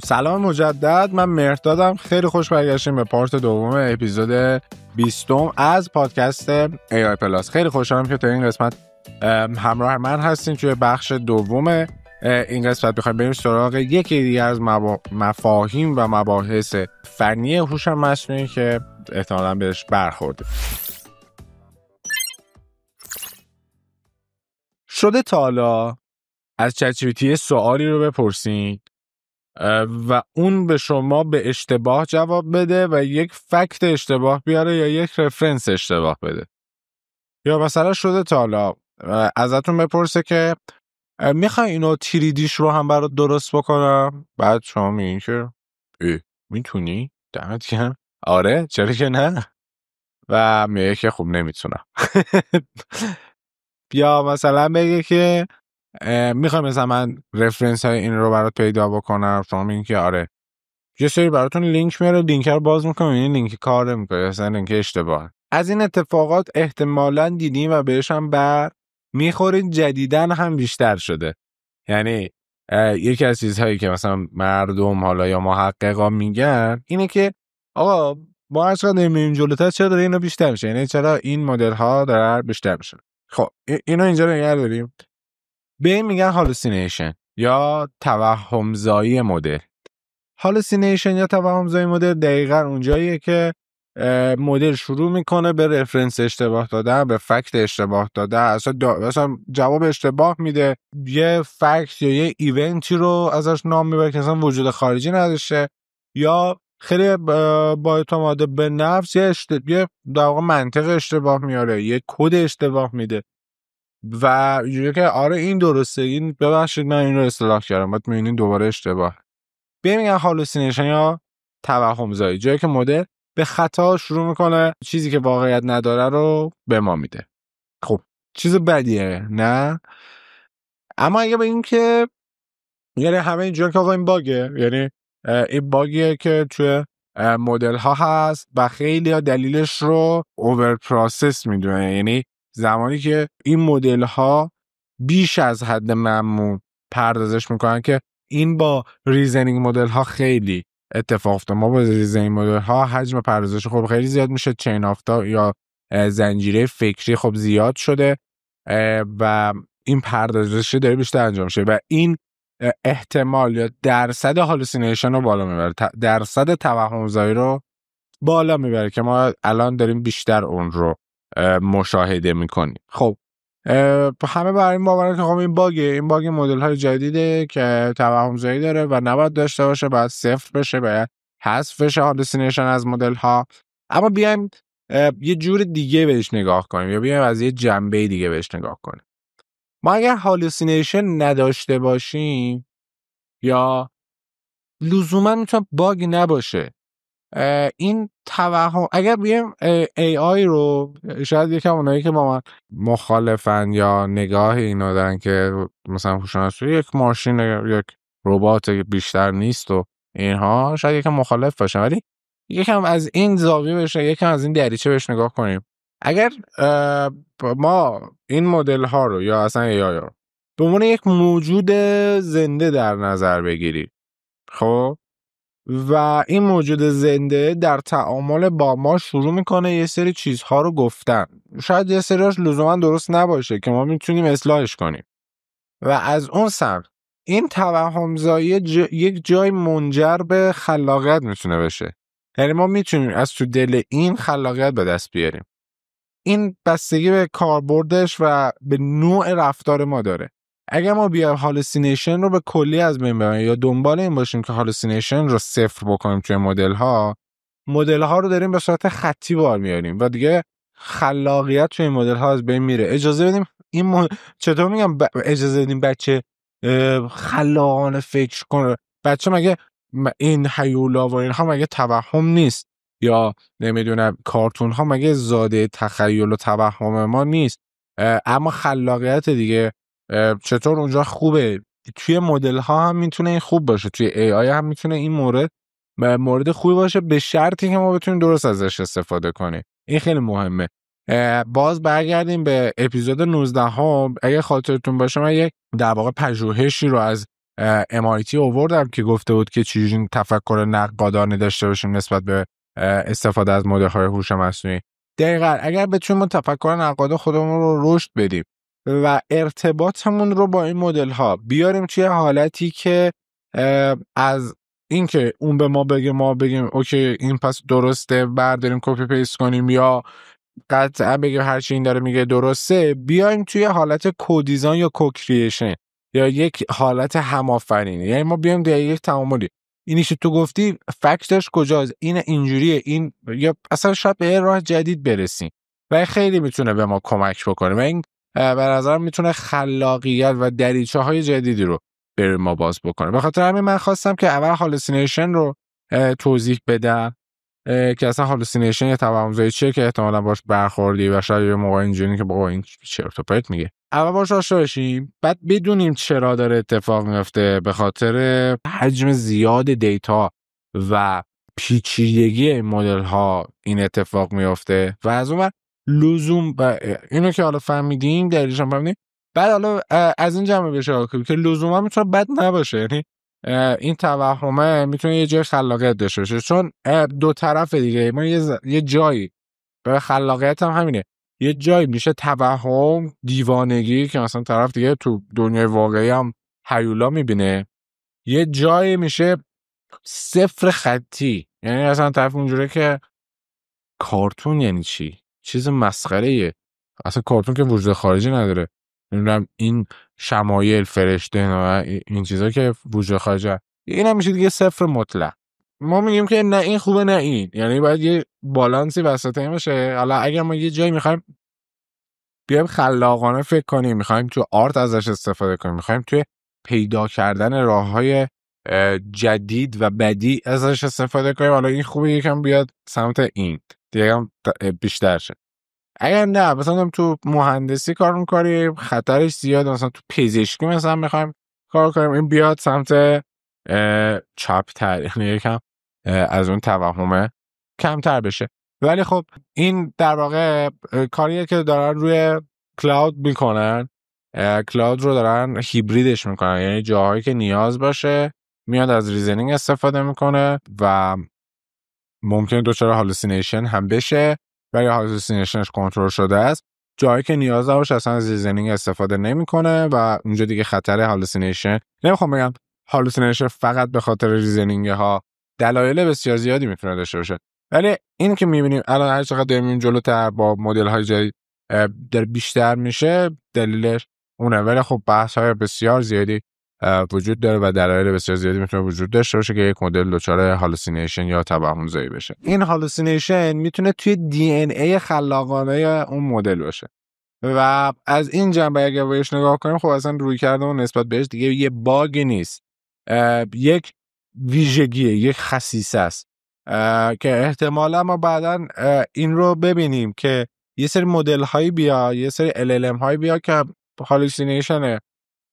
سلام مجدد، من مهردادم. خیلی خوش برگشتیم به پارت دوم اپیزود 20 از پادکست AI پلاس. خیلی خوشحالم که تا این قسمت همراه من هستین. توی بخش دوم این قسمت بخوایم بریم سراغ یکی دیگه از مفاهیم و مباحث فنی هوش مصنوعی که احتمالاً بهش برخورده. شده تا حالا از چت جی پی تی سوالی رو بپرسین و اون به شما به اشتباه جواب بده و یک فکت اشتباه بیاره یا یک رفرنس اشتباه بده؟ یا مثلا شده تا حالا ازتون بپرسه که میخوای اینو تیریدیش رو هم برات درست بکنم؟ بعد شما میگین که میتونی؟ دمت گرم. آره چرا که نه؟ و میگه که خب نمیتونم. یا مثلا بگه که میخوای مثلا من رفرنس های این رو برات پیدا بکنم؟ شما میگین که آره. یه سری براتون لینک میاره، لینک رو باز میکنم، این لینک کار نمیکنه، اصلا لینک اشتباه. از این اتفاقات احتمالاً دیدیم و بهش هم بر میخورید. جدیدن هم بیشتر شده. یعنی یکی از چیزهایی که مثلا مردم حالا یا محققا میگن اینه که آقا ما از قد میریم جلوتر چرا داره اینو بیشتر میشه؟ یعنی چرا این مدل ها داره بیشتر میشه؟ خب اینو اینجا نگه داریم. به این میگن هالوسینیشن یا توهم زایی مدل. هالوسینیشن یا توهم زایی مدل دقیقاً اونجاییه که مدل شروع میکنه به رفرنس اشتباه دادن، به فکت اشتباه دادن، اصلا جواب اشتباه میده، یه فکت یا یه ایونتی رو ازش نام میبره که اصلا وجود خارجی نداشته، یا خیلی با اعتماد به نفس یه در واقع منطق اشتباه میاره، یه کد اشتباه میده و اینجوری که آره این درسته، این ببخشید من این رو اصلاح کردم، بعد میبینین دوباره اشتباه. به میگن هالوسینیشن یا توهم زایی، جایی که مدل به خطا شروع میکنه چیزی که واقعیت نداره رو به ما میده. خب چیز بدیه نه؟ اما اگه بگیم که یعنی همه اینجوری که آقا این باگه، یعنی این باگیه که توی مدل ها هست و خیلی ها دلیلش رو اوور پروسس میدونه، یعنی زمانی که این مدل ها بیش از حد معمول پردازش میکنن که این با ریزنینگ مدل ها خیلی اتفاق افتاد. ما با ریزنینگ مدل ها حجم پردازش خب خیلی زیاد میشه، چین آفتا یا زنجیره فکری خب زیاد شده و این پردازش داره بیشتر انجام میشه و این احتمال یا درصد هالوسینیشن رو بالا میبره، درصد توهم زایی رو بالا میبره که ما الان داریم بیشتر اون رو مشاهده میکنیم. خب همه برای این باورن که خب این باگ مدل های جدیده که توهم زایی داره و نباید داشته باشه، باید صفر بشه، باید حذف بشه هالوسینیشن از مدل ها. اما بیایم یه جور دیگه بهش نگاه کنیم یا بیایم از یه جنبه دیگه بهش نگاه کنیم. ما اگر هالوسینیشن نداشته باشیم یا لزوما میتونه باگ نباشه، این توهم اگر بگیم AI رو، شاید یکم اونایی که با من مخالفن یا نگاه اینو دارن که مثلا هوش مصنوعی یک ماشین یک ربات بیشتر نیست و اینها، شاید یکم مخالف باشن، ولی یکم از این زاویه بشه، یکم از این دریچه بهش نگاه کنیم. اگر ما این مدل ها رو یا اصلا AI رو به عنوان یک موجود زنده در نظر بگیریم، خب و این موجود زنده در تعامل با ما شروع میکنه یه سری چیزها رو گفتن، شاید یه سریاش لزوما درست نباشه که ما میتونیم اصلاحش کنیم و از اون سمت این توهم زایی یک جای منجر به خلاقیت میتونه بشه. یعنی ما میتونیم از تو دل این خلاقیت به دست بیاریم. این بستگی به کاربردش و به نوع رفتار ما داره. اگر ما بیایم هالوسینیشن رو به کلی از بین ببریم یا دنبال این باشیم که هالوسینیشن رو صفر بکنیم توی مدل ها رو داریم به صورت خطی بار میاریم و دیگه خلاقیت توی این مدل ها از بین میره. اجازه بدیم چطور میگم اجازه بدیم بچه خلاقانه فکر کنه؟ بچه مگه این هیولا و اینها مگه توهم نیست؟ یا نمیدونم کارتون ها مگه زاده تخیل و توهم ما نیست؟ اما خلاقیت دیگه چطور اونجا خوبه؟ توی مدل ها هم میتونه این خوب باشه، توی AI هم میتونه این مورد خوبی باشه به شرطی که ما بتونیم درست ازش استفاده کنیم. این خیلی مهمه. باز برگردیم به اپیزود 19 ها. اگه خاطرتون باشه من یک در واقع پژوهشی رو از MIT آوردم که گفته بود که چجوری تفکر نقادانه داشته باشیم نسبت به استفاده از مدل‌های هوش مصنوعی. دقیقاً اگر بتونیم تفکر نقاد خودمون رو رشد بدیم و ارتباطمون رو با این مدل‌ها بیاریم توی حالتی که از اینکه اون به ما بگه ما بگیم اوکی این پس درسته برداریم کپی پیست کنیم یا قطعا بگیم هر چی این داره میگه درسته، بیایم توی حالت کودیزاین یا کوکریشن یا یک حالت همآفرینی. یعنی ما بیایم در یک تعاملی اینی که تو گفتی فکتش کجاست، این اینجوریه، این یا اصلا شاید به راه جدید برسیم و خیلی میتونه به ما کمک بکنه و این به نظرم میتونه خلاقیت و دریچه‌های جدیدی رو برای ما باز بکنه. به خاطر همین من خواستم که اول هالوسینیشن رو توضیح بدم که اصلا هالوسینیشن یا توهم‌زایی چیه که احتمالاً باش برخوردی و شاید یه موقع اینجوری که بابا این چرت و پرت میگه. اول باش آشنا بشیم، بعد بدونیم چرا داره اتفاق میفته. به خاطر حجم زیاد دیتا و پیچیدگی این مدل ها این اتفاق میفته و از اون لزوم و اینو که حالا فهمیدیم دلیلش هم فهمیدیم، بعد حالا از این جمع بشه که لزوما میتونه بد نباشه. یعنی این توهمه میتونه یه جای خلاقیت داشته باشه، چون دو طرف دیگه ما یه جایی به خلاقیت هم همینه، یه جایی میشه توهم دیوانگی که مثلا طرف دیگه تو دنیای واقعی هم هیولا میبینه، یه جایی میشه صفر خطی. یعنی اصلا طرف اونجوره که کارتون یعنی چی؟ چیز مسخره‌ایه، اصلا کارتون که وجود خارجی نداره. نمیدونم این شمایل فرشته و این چیزا که وجود خارجی این هم میشه دیگه صفر مطلق. ما میگیم که نه این خوبه نه این، یعنی باید یه بالانسی وسط این باشه. حالا اگر ما یه جایی میخوایم بیایم خلاقانه فکر کنیم، میخوایم تو آرت ازش استفاده کنیم، میخوایم توی پیدا کردن راههای جدید و بدیع ازش استفاده کنیم، حالا این خوبه یکم بیاد سمت این دیگه هم بیشتر شه. اگر نه مثلا تو مهندسی کار میکنیم خطرش زیاد، مثلا تو پزشکی مثلا میخوایم کار کنیم این بیاد سمت چپ‌تر، یعنی یکم از اون توهمه کمتر بشه. ولی خب این در واقع کاریه که دارن روی کلاود میکنن، کلاود رو دارن هیبریدش میکنن، یعنی جاهایی که نیاز باشه میاد از ریزنینگ استفاده میکنه و ممکنه دچار هالوسینیشن هم بشه ولی هالوسینیشنش کنترل شده است. جایی که نیاز باشه اصلا از ریزنینگ استفاده نمیکنه و اونجا دیگه خطر هالوسینیشن، نمیخوام بگم هالوسینیشن فقط به خاطر ریزنینگ ها، دلایل بسیار زیادی میتونه داشته باشه، ولی این که میبینیم الان هر چقدر داریم جلوتر با مدل های جدید در بیشتر میشه دلیلش اونه. ولی خب بحث های بسیار زیادی وجود داره و دلایل بسیار زیادی میتونه وجود داشته باشه که یک مدل دچار هالوسینیشن یا توهم‌زایی بشه. این هالوسینیشن میتونه توی دی ان ای خلاقانه اون مدل باشه و از این جنبه اگه بهش نگاه کنیم خب اصلا روی کرده اون نسبت بهش دیگه یه باگ نیست، یک ویژگیه، یک خصیصه است که احتمالا ما بعداً این رو ببینیم که یه سری مدل هایی بیا، یه سری LLM هایی بیا که هالوسینیشن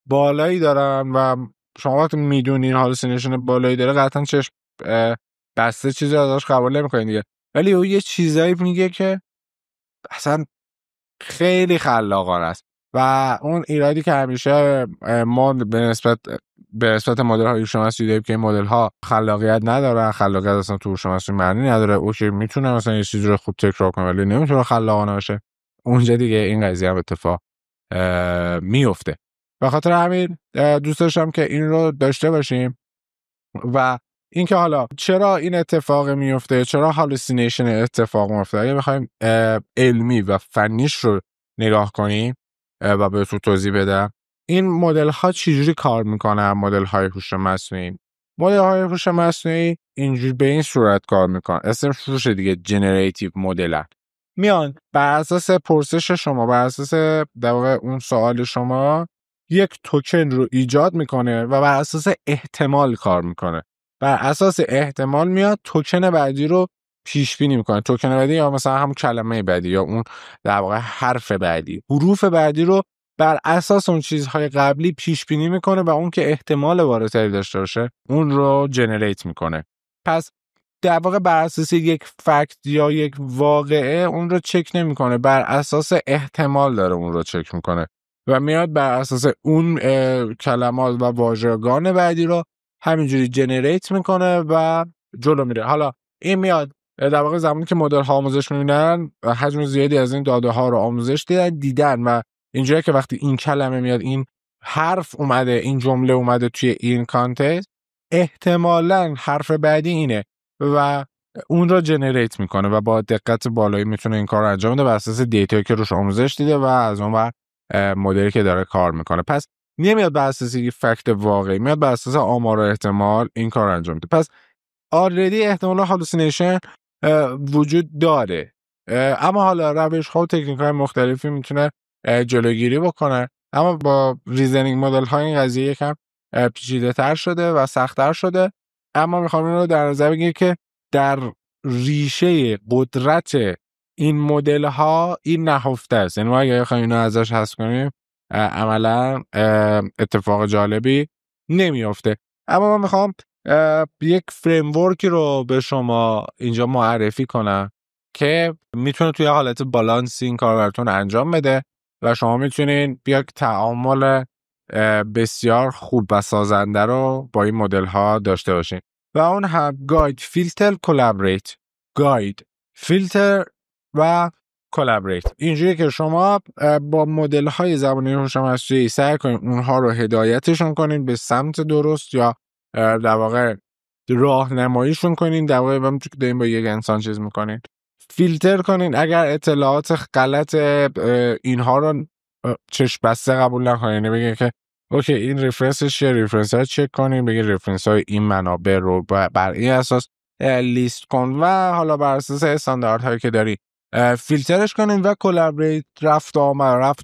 بالایی دارن و شما وقتی میدونین هالوسینیشن بالایی داره قطعا چشم بسته چیزی ازش قبول نمیکنین دیگه، ولی او یه چیزایی میگه که اصلا خیلی خلاقانه است و اون ایرادی که همیشه ما به نسبت مدل های هوش مصنوعی داریم که این مدل ها خلاقیت نداره، خلاقیت اصلا تو هوش مصنوعی معنی نداره، او که میتونه مثلا یه چیزی رو خوب تکرار کنه ولی نمیتونه خلاقانه باشه، اونجا دیگه این قضیه هم اتفاق میفته. به خاطر همین دوست داشتم که این رو داشته باشیم و اینکه حالا چرا این اتفاق میفته، چرا هالوسینیشن اتفاق میفته، اگه بخوایم علمی و فنیش رو نگاه کنیم و بهتون توضیح بدم این مدل ها چجوری کار میکنن. مدل های هوش مصنوعی، مدل های هوش مصنوعی اینجوری به این صورت کار میکنن، اسمش روش دیگه جنریتیو مدلن، میان بر اساس پرسش شما، بر اساس در واقع اون سوال شما یک توکن رو ایجاد میکنه و بر اساس احتمال کار میکنه، بر اساس احتمال میاد توکن بعدی رو پیش بینی میکنه. توکن بعدی یا مثلا همون کلمه بعدی یا اون در واقع حرف بعدی، حروف بعدی رو بر اساس اون چیزهای قبلی پیش بینی میکنه و اون که احتمال بالاتری داشته باشه اون رو جنریت میکنه. پس در واقع بر اساس یک فکت یا یک واقعه اون رو چک نمیکنه، بر اساس احتمال داره اون رو چک میکنه و میاد بر اساس اون کلمات و واژگان بعدی رو همینجوری جنریت میکنه و جلو میره. حالا این میاد در واقع زمانی که مدل ها آموزش میبینن حجم زیادی از این داده ها رو آموزش دیدن و اینجوریه که وقتی این کلمه میاد، این حرف اومده، این جمله اومده توی این کانتکست، احتمالاً حرف بعدی اینه و اون رو جنریت میکنه و با دقت بالایی میتونه این کار رو انجام بده بر اساس دیتایی که روش آموزش دیده و از اون ور مدلی که داره کار میکنه. پس نمیاد بر اساس یک فکت واقعی، میاد بر اساس آمار و احتمال این کار رو انجام میده. پس آلردی احتمال هالوسینیشن وجود داره، اما حالا روش ها و تکنیک های مختلفی میتونه جلوگیری بکنه. اما با ریزنینگ مدل های این قضیه یکم پیچیده تر شده و سخت‌تر شده. اما میخوام این رو در نظر بگیرید که در ریشه قدرت این مدل ها این نهفته است. یعنی ما اگه بخوایم اینو ازش حذف کنیم عملا اتفاق جالبی نمیافته. اما من میخوام یک فریمورکی رو به شما اینجا معرفی کنم که میتونه توی حالت بالانس این کار براتون انجام بده و شما میتونین یک تعامل بسیار خوب و سازنده رو با این مدل ها داشته باشین و اون هم گاید، فیلتر، کلابریت. گاید، فیلتر و کلابریت. اینجوری که شما با مدل های زبانی هوش مصنوعی سعی کنید اونها رو هدایتشون کنین به سمت درست یا در واقع راهنماییشون کنین، در واقع همونطور که دارین با یک انسان چیز میکنین. فیلتر کنین اگر اطلاعات غلط اینها رو چشم بسته قبول نکنین، یعنی بگین که اوکی این رفرنسش چیه، رفرنس ها چک کنین، بگین رفرنس های این منابع رو بر این اساس لیست کن و حالا بر اساس استانداردهایی که داری فیلترش کنین و کلابریت، رفت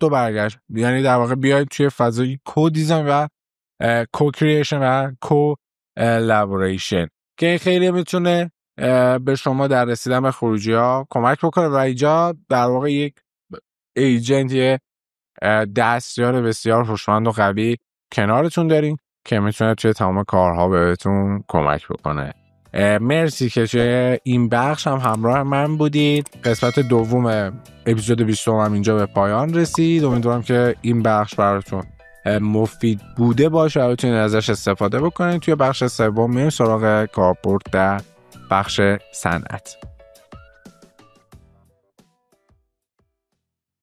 و برگشت، یعنی در واقع بیاید توی فضای کو دیزاین و کو کریشن و کو لابوریشن که خیلی میتونه به شما در رسیدن به خروجی ها کمک بکنه و اینجا در واقع یک ایجنت دستیار بسیار هوشمند و قوی کنارتون دارین که میتونه توی تمام کارها بهتون کمک بکنه. مرسی که توی این بخش هم همراه من بودید. قسمت دوم اپیزود 20 هم اینجا به پایان رسید. امیدوارم که این بخش براتون مفید بوده باشه و بتونید ازش استفاده بکنید. توی بخش سوم میریم سراغ کاربرد در بخش صنعت.